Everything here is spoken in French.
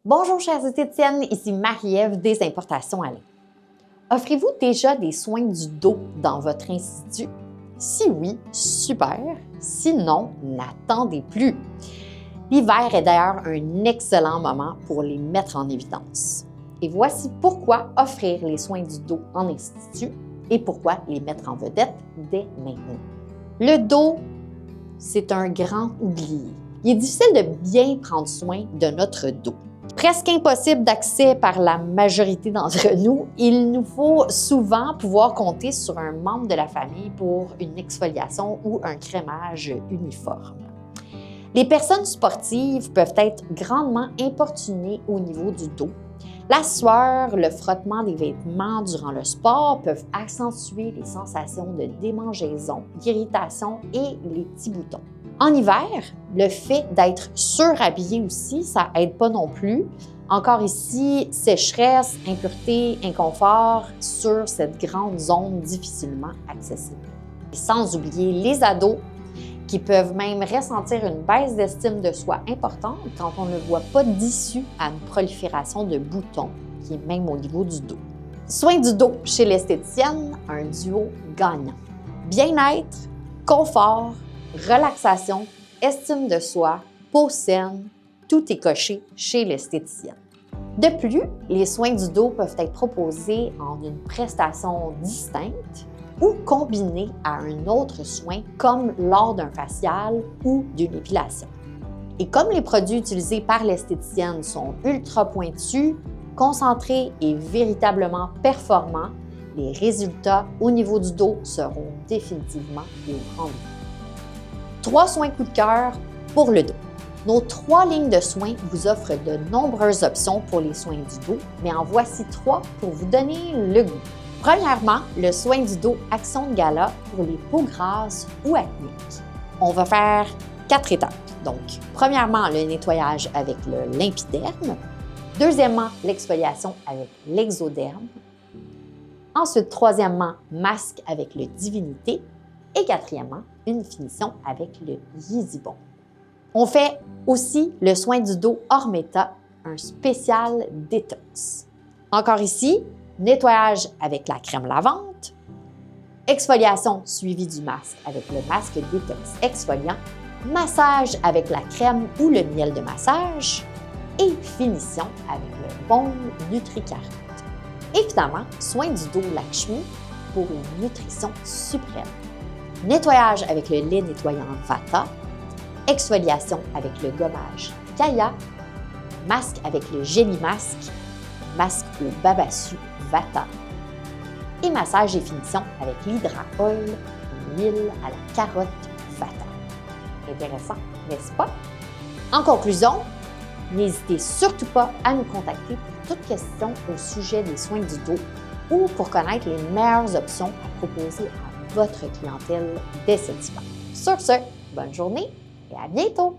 Bonjour chères esthéticiennes, ici Marie-Ève des Importations Alain. Offrez-vous déjà des soins du dos dans votre institut? Si oui, super. Sinon, n'attendez plus. L'hiver est d'ailleurs un excellent moment pour les mettre en évidence. Et voici pourquoi offrir les soins du dos en institut et pourquoi les mettre en vedette dès maintenant. Le dos, c'est un grand oublié. Il est difficile de bien prendre soin de notre dos. Presque impossible d'accès par la majorité d'entre nous, il nous faut souvent pouvoir compter sur un membre de la famille pour une exfoliation ou un crémage uniforme. Les personnes sportives peuvent être grandement importunées au niveau du dos. La sueur, le frottement des vêtements durant le sport peuvent accentuer les sensations de démangeaison, d'irritation et les petits boutons. En hiver, le fait d'être surhabillé aussi, ça aide pas non plus. Encore ici, sécheresse, impureté, inconfort sur cette grande zone difficilement accessible. Et sans oublier les ados qui peuvent même ressentir une baisse d'estime de soi importante quand on ne voit pas d'issue à une prolifération de boutons, qui est même au niveau du dos. Soins du dos chez l'esthéticienne, un duo gagnant. Bien-être, confort, relaxation, estime de soi, peau saine, tout est coché chez l'esthéticienne. De plus, les soins du dos peuvent être proposés en une prestation distincte ou combinés à un autre soin comme lors d'un facial ou d'une épilation. Et comme les produits utilisés par l'esthéticienne sont ultra pointus, concentrés et véritablement performants, les résultats au niveau du dos seront définitivement au rendez-vous. 3 soins coup de cœur pour le dos. Nos 3 lignes de soins vous offrent de nombreuses options pour les soins du dos, mais en voici 3 pour vous donner le goût. Premièrement, le soin du dos Action de Gala pour les peaux grasses ou acnéiques. On va faire 4 étapes. Donc, premièrement, le nettoyage avec le Limpiderme. Deuxièmement, l'exfoliation avec l'Exoderme. Ensuite, troisièmement, masque avec le Divinité. Et quatrièmement, une finition avec le Yeezybon. On fait aussi le soin du dos Ormeta, un spécial détox. Encore ici, nettoyage avec la crème lavante, exfoliation suivie du masque avec le masque détox exfoliant, massage avec la crème ou le miel de massage et finition avec le baume NutriCarotte. Et finalement, soin du dos Lakshmi pour une nutrition suprême. Nettoyage avec le lait nettoyant Vata, exfoliation avec le gommage Kaya, masque avec le Jelly Mask, masque au Babassu Vata et massage et finition avec l'Hydra Oil, l'huile à la carotte Vata. Intéressant, n'est-ce pas? En conclusion, n'hésitez surtout pas à nous contacter pour toute question au sujet des soins du dos ou pour connaître les meilleures options à proposer à votre clientèle dès cet hiver. Sur ce, bonne journée et à bientôt!